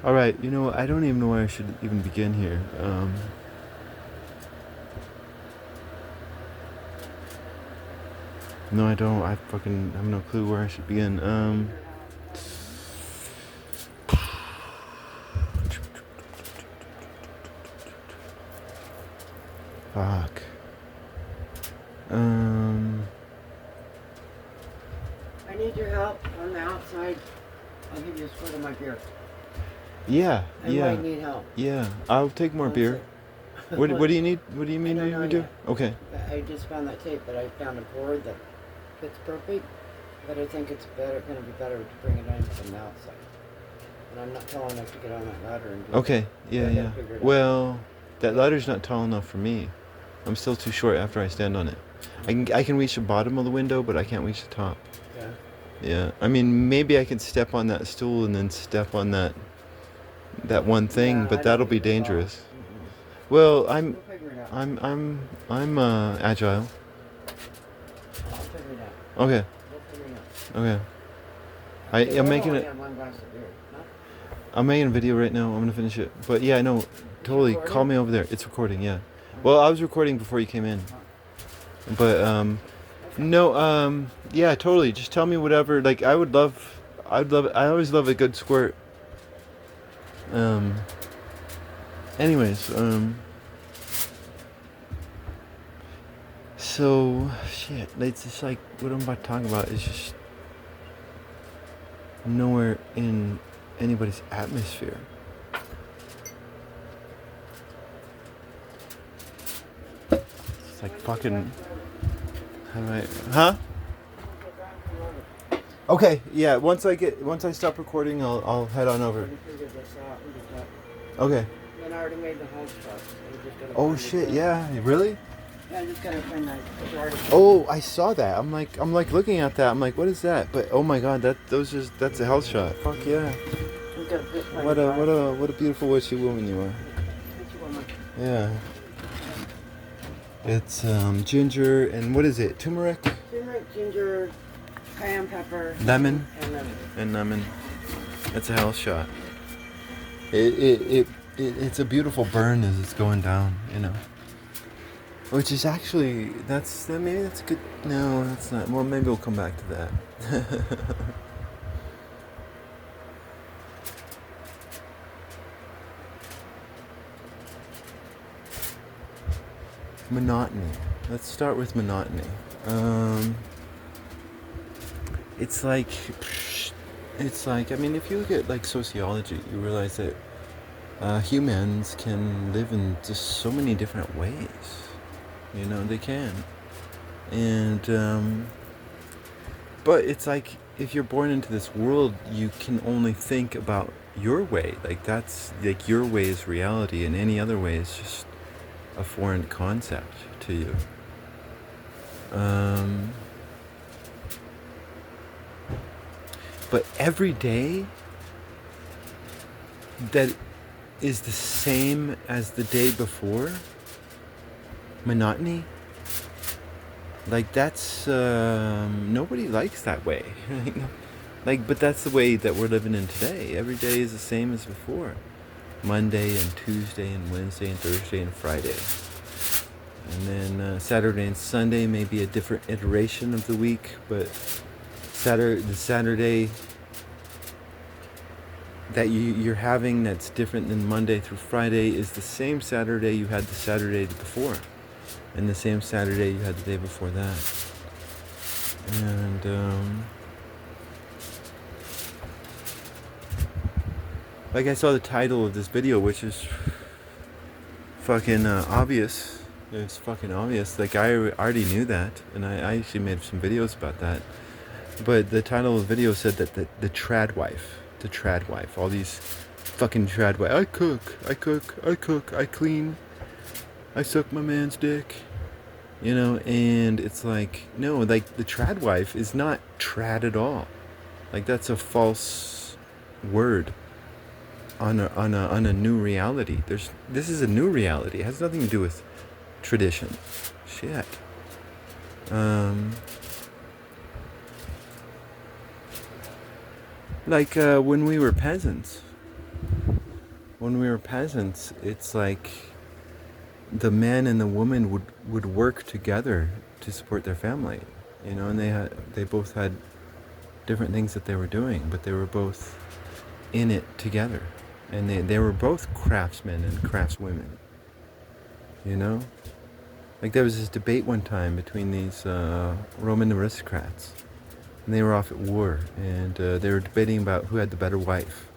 All right, you know, I don't even know where I should even begin here. No, I don't. I fucking have no clue where I should begin. Fuck. Um, I need your help on the outside. I'll give you a squirt of my beer. yeah, I yeah, might need help. yeah. I'll take more Let's beer. see. What do you need? What do you I mean don't me know to do? yet. Okay. I just found that tape, but I found a board that fits perfect. But I think it's going to be better to bring it in from the outside. And I'm not tall enough to get on that ladder and do Okay. it. Yeah, So I got yeah. to figure it out. Well, that ladder's not tall enough for me. I'm still too short after I stand on it. I can reach the bottom of the window, but I can't reach the top. Yeah. Yeah. I mean, maybe I could step on that stool and then step on that one thing, Yeah, but I don't that'll be think it's all. dangerous. Mm-mm. Well, We'll figure it out. I'm agile. I'll figure it out. Okay. We'll figure it out. Okay. Okay, I'm I've making only it. had one glass of beer. Huh? I'm making a video right now. I'm gonna finish it. But yeah, I know. Totally. Recording? Call me over there. It's recording. Yeah. Well, I was recording before you came in. But no. Yeah. Totally. Just tell me whatever. Like I would love. I'd love. I always love a good squirt. Um. Anyways. So shit. It's just like what I'm about to talk about is just nowhere in anybody's atmosphere. It's like fucking. How do I? Huh? Okay. Yeah. Once I stop recording, I'll head on over. We figured this out. We just got, Okay. and I already made the whole stuff. So we just gotta Oh find the shit. thing. Yeah. Really? Yeah, I just gotta find that. It's already. Oh, I saw that. I'm like looking at that. I'm like, what is that? But oh my god, that's a health shot. Fuck yeah. We gotta fit like What a beautiful witchy woman you are. Yeah. It's ginger and what is it? Turmeric, Turmeric, ginger, cayenne pepper, lemon, and lemon. and lemon. It's a health shot. It's a beautiful burn as it's going down, you know. Which is actually maybe that's a good. No, that's not. Well, maybe we'll come back to that. Monotony. Let's start with monotony. It's like, I mean, if you look at like sociology, you realize that humans can live in just so many different ways. You know, they can. And, but it's like, if you're born into this world, you can only think about your way. Like, that's, like, your way is reality, and any other way is just a foreign concept to you. But every day that is the same as the day before, monotony, like that's nobody likes that way. Like, but that's the way that we're living in today. Every day is the same as before. Monday and Tuesday and Wednesday and Thursday and Friday. And then Saturday and Sunday may be a different iteration of the week, but the Saturday that you're having that's different than Monday through Friday is the same Saturday you had the Saturday before, and the same Saturday you had the day before that. And like I saw the title of this video, which is fucking obvious. It's fucking obvious. Like I already knew that, and I actually made some videos about that. But the title of the video said that the trad wife, all these fucking trad wife. I cook, I clean, I suck my man's dick, you know. And it's like, no, like the trad wife is not trad at all. Like that's a false word on a new reality. This is a new reality. It has nothing to do with tradition. Shit. Like when we were peasants, when we were peasants, it's like the man and the woman would work together to support their family, you know, and they both had different things that they were doing, but they were both in it together, and they were both craftsmen and craftswomen, you know. Like there was this debate one time between these Roman aristocrats, and they were off at war, and they were debating about who had the better wife.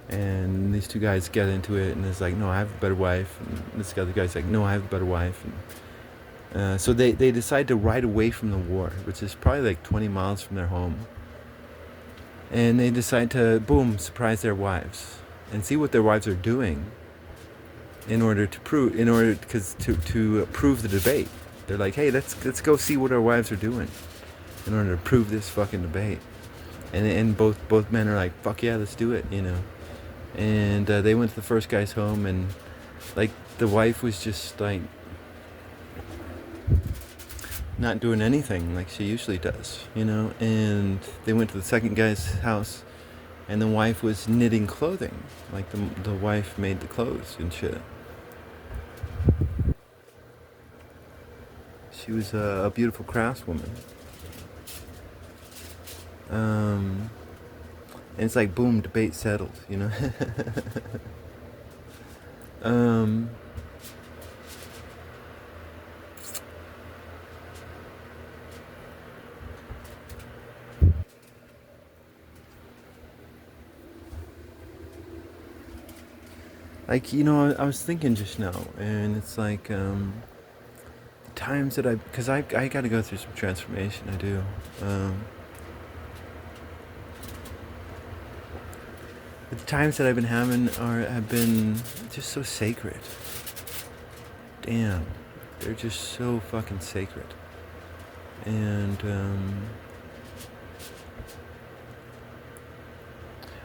And these two guys get into it, and it's like, no, I have a better wife. And this other guy's like, no, I have a better wife. And so they decide to ride away from the war, which is probably like 20 miles from their home. And they decide to, boom, surprise their wives and see what their wives are doing to prove the debate. They're like, hey, let's go see what our wives are doing in order to prove this fucking debate. And both men are like, fuck yeah, let's do it, you know. And they went to the first guy's home, and like the wife was just like not doing anything like she usually does, you know. And they went to the second guy's house, and the wife was knitting clothing, like the wife made the clothes and shit. She was a beautiful craftswoman. And it's like, boom, debate settled, you know. Like, you know, I was thinking just now, and it's like times that because I got to go through some transformation. I do. The times that I've been having have been just so sacred. Damn, they're just so fucking sacred. And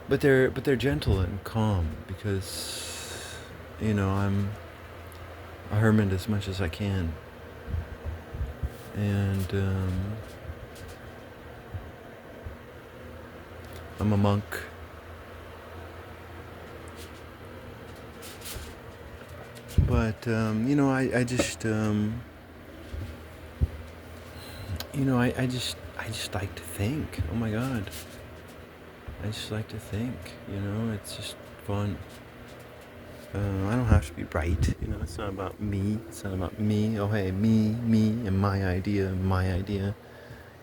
but they're gentle and calm, because, you know, I'm a hermit as much as I can. And I'm a monk. But you know, I just you know, I just like to think. Oh my God, I just like to think. You know, it's just fun. I don't have to be right. You know, it's not about me. It's not about me. Oh hey, me, and my idea, my idea.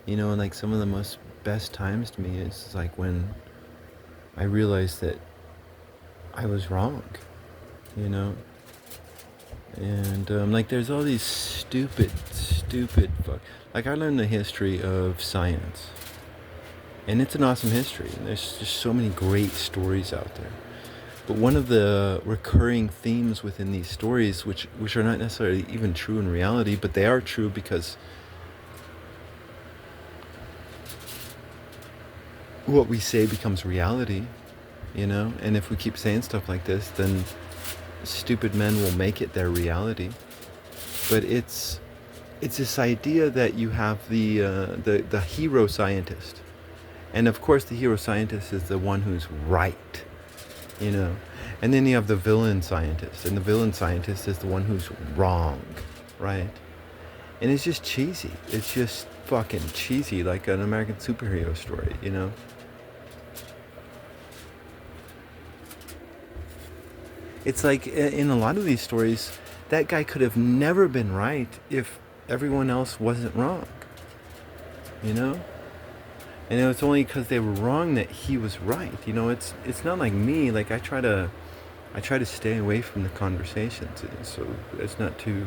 You know, and like some of the most best times to me is like when I realized that I was wrong. You know. And like there's all these stupid fuck. Like I learned the history of science, and it's an awesome history, and there's just so many great stories out there. But one of the recurring themes within these stories, which are not necessarily even true in reality, but they are true because what we say becomes reality, you know. And if we keep saying stuff like this, then stupid men will make it their reality. But it's this idea that you have the hero scientist, and of course the hero scientist is the one who's right, you know, and then you have the villain scientist, and the villain scientist is the one who's wrong, right? And it's just cheesy. It's just fucking cheesy, like an American superhero story, you know. It's like in a lot of these stories, that guy could have never been right if everyone else wasn't wrong, you know? And it was only because they were wrong that he was right. You know, it's not like me. Like I try to stay away from the conversations, so as not to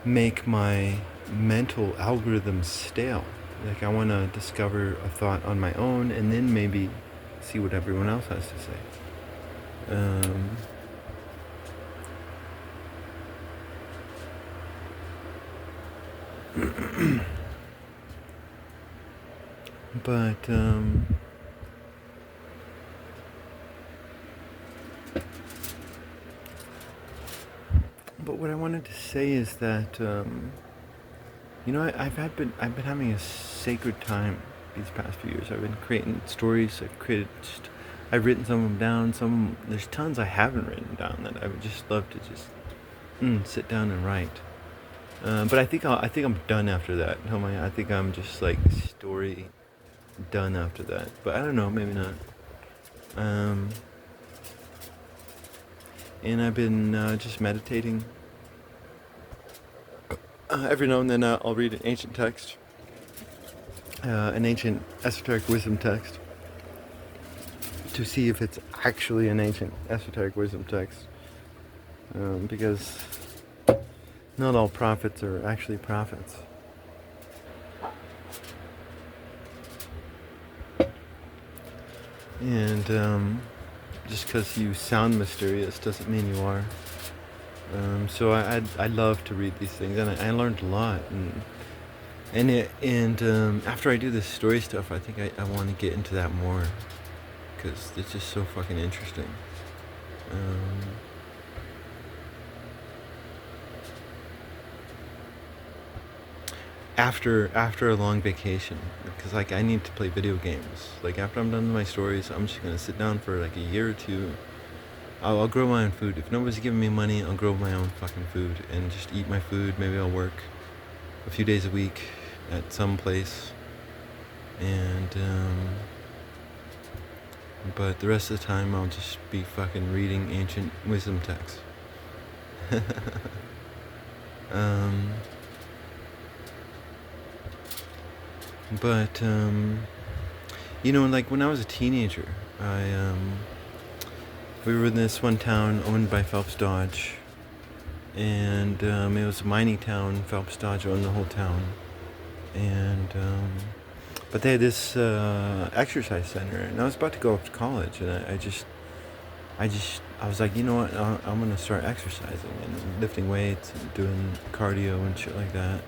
make my mental algorithm stale. Like I want to discover a thought on my own, and then maybe see what everyone else has to say. But what I wanted to say is that you know, I've been having a sacred time these past few years. I've been creating stories. I've created just I've written some of them down. There's tons I haven't written down that I would just love to just sit down and write. But I think I'm done after that. I think I'm just like story done after that. But I don't know, maybe not. Um, and I've been just meditating. Every now and then I'll read an ancient text, an ancient esoteric wisdom text, to see if it's actually an ancient esoteric wisdom text. Because not all prophets are actually prophets. And just because you sound mysterious doesn't mean you are. So I love to read these things, and I learned a lot. And after I do this story stuff, I think I want to get into that more, because it's just so fucking interesting. After a long vacation, because like I need to play video games. Like after I'm done with my stories, I'm just gonna sit down for like a year or two. I'll grow my own food. If nobody's giving me money, I'll grow my own fucking food and just eat my food. Maybe I'll work a few days a week at some place, and but the rest of the time I'll just be fucking reading ancient wisdom texts. But like when I was a teenager, we were in this one town owned by Phelps Dodge, and it was a mining town. Phelps Dodge owned the whole town, and but they had this exercise center, and I was about to go off to college, and I was like, you know what, I'm gonna start exercising and lifting weights and doing cardio and shit like that.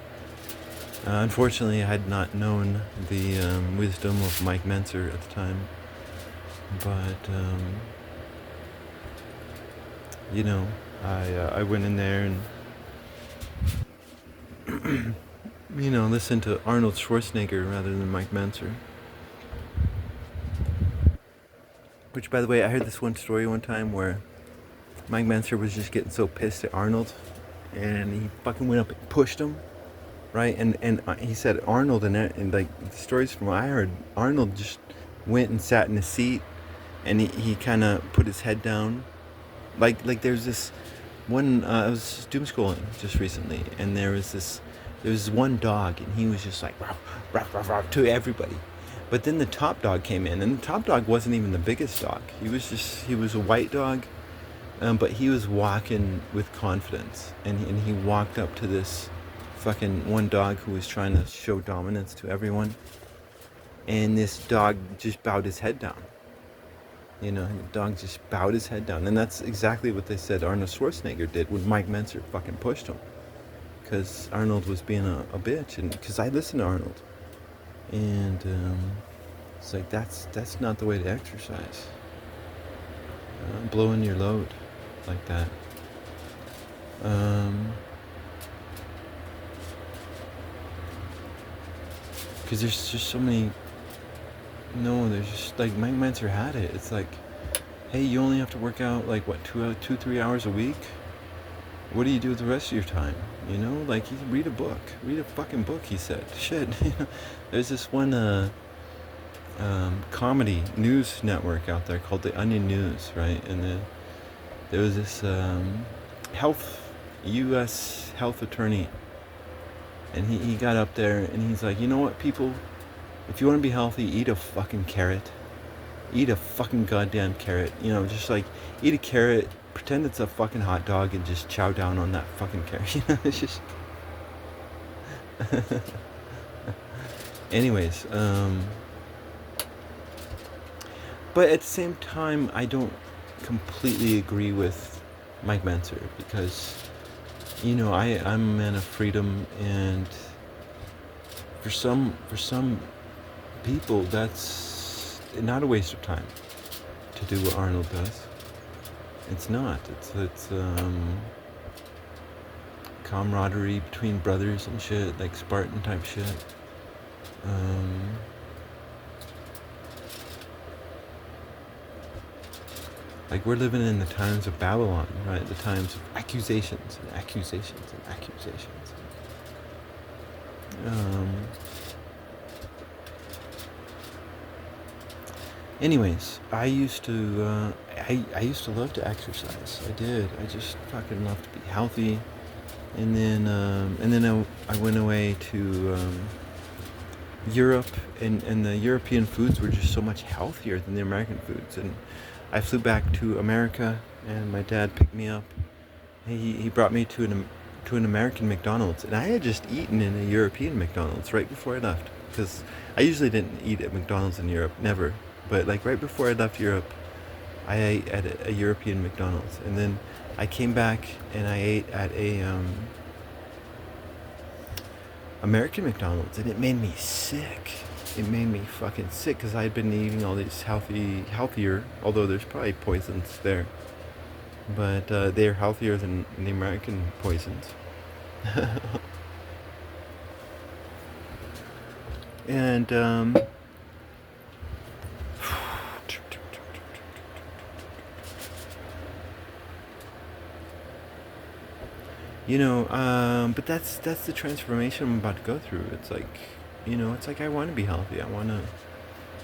Unfortunately, I had not known the wisdom of Mike Menser at the time, but I went in there and listened to Arnold Schwarzenegger rather than Mike Menser. Which, by the way, I heard this one story one time where Mike Menser was just getting so pissed at Arnold, and he fucking went up and pushed him. Right, and he said Arnold, and like the stories from what I heard, Arnold just went and sat in his seat, and he kind of put his head down, like there's this one. I was doomschooling just recently, and there was one dog, and he was just like ruff, ruff, ruff, ruff, to everybody. But then the top dog came in, and the top dog wasn't even the biggest dog. He was a white dog, but he was walking with confidence, and he walked up to this fucking one dog who was trying to show dominance to everyone, and this dog just bowed his head down. The dog just bowed his head down, and that's exactly what they said Arnold Schwarzenegger did when Mike Menser fucking pushed him, because Arnold was being a bitch, and because I listened to Arnold, and it's like that's not the way to exercise. Blowing your load like that. Because there's just so many. No, there's just like Mike Menser had it. It's like, hey, you only have to work out like what 3 hours a week. What do you do with the rest of your time? Like you read a book, read a fucking book. He said, shit. There's this one comedy news network out there called the Onion News, right? And there was this U.S. health attorney. And he got up there and he's like, you know what, people? If you want to be healthy, eat a fucking carrot. Eat a fucking goddamn carrot. Just like eat a carrot, pretend it's a fucking hot dog, and just chow down on that fucking carrot. It's just. Anyways, but at the same time, I don't completely agree with Mike Menser, because I'm a man of freedom, and for some people that's not a waste of time to do what Arnold does. It's not. It's camaraderie between brothers and shit, like Spartan type shit. Like, we're living in the times of Babylon, right? The times of accusations and accusations and accusations. Anyways, I used to love to exercise. I did. I just fucking loved to be healthy. And then I went away to Europe, and the European foods were just so much healthier than the American foods. And I flew back to America, and my dad picked me up. He brought me to an American McDonald's, and I had just eaten in a European McDonald's right before I left, because I usually didn't eat at McDonald's in Europe, never. But like right before I left Europe, I ate at a European McDonald's, and then I came back and I ate at a American McDonald's, and it made me sick. It made me fucking sick because I had been eating all these healthier, although there's probably poisons there, but they're healthier than the American poisons. And but that's the transformation I'm about to go through. It's like, it's like I want to be healthy. I want to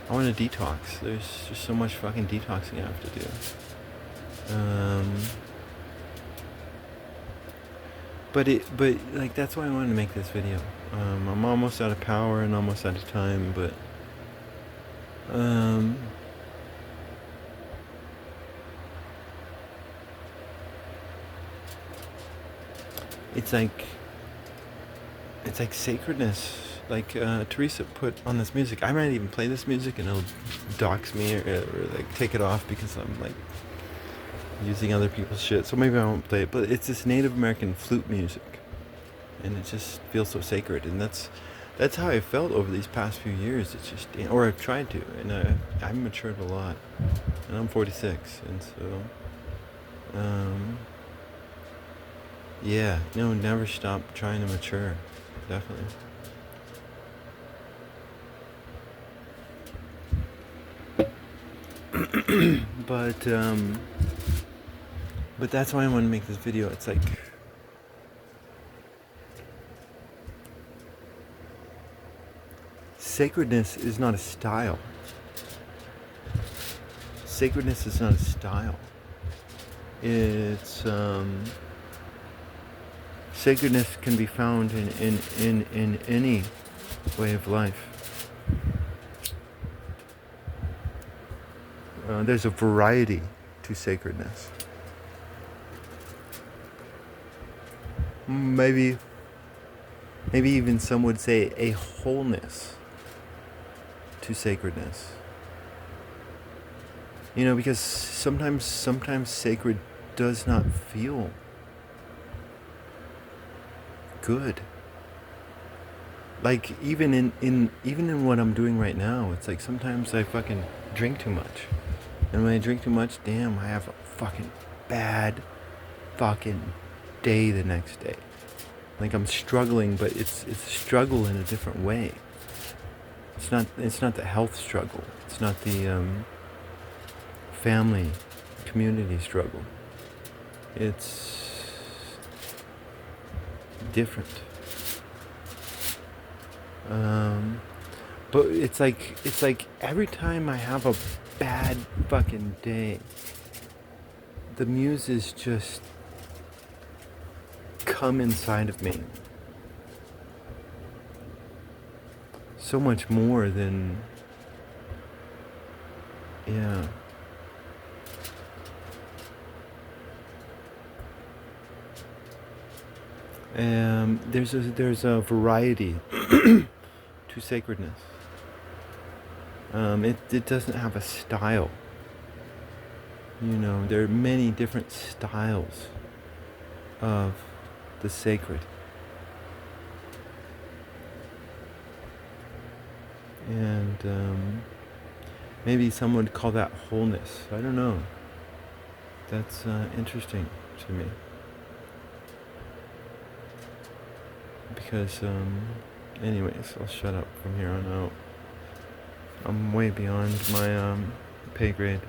detox. There's just so much fucking detoxing I have to do. But like, that's why I wanted to make this video. I'm almost out of power and almost out of time, but it's like sacredness. Like Teresa put on this music. I might even play this music and it'll dox me or like take it off because I'm like using other people's shit. So maybe I won't play it. But it's this Native American flute music, and it just feels so sacred. And that's how I felt over these past few years. It's just, or I've tried to, and I've matured a lot. And I'm 46, and so yeah, never stop trying to mature. Definitely. But that's why I want to make this video. It's like, sacredness is not a style. Sacredness is not a style. It's sacredness can be found in any way of life. There's a variety to sacredness. Maybe even some would say a wholeness to sacredness. Because sometimes sacred does not feel good. Like even in what I'm doing right now, it's like sometimes I fucking drink too much. And when I drink too much, damn, I have a fucking bad fucking day the next day. Like I'm struggling, but it's a struggle in a different way. It's not the health struggle. It's not the family, community struggle. It's different. But it's like every time I have a bad fucking day, the muses just come inside of me so much more than, yeah. There's a variety to sacredness. It doesn't have a style. There are many different styles of the sacred. And maybe some would call that wholeness. I don't know. That's interesting to me. Because, anyways, I'll shut up from here on out. I'm way beyond my pay grade.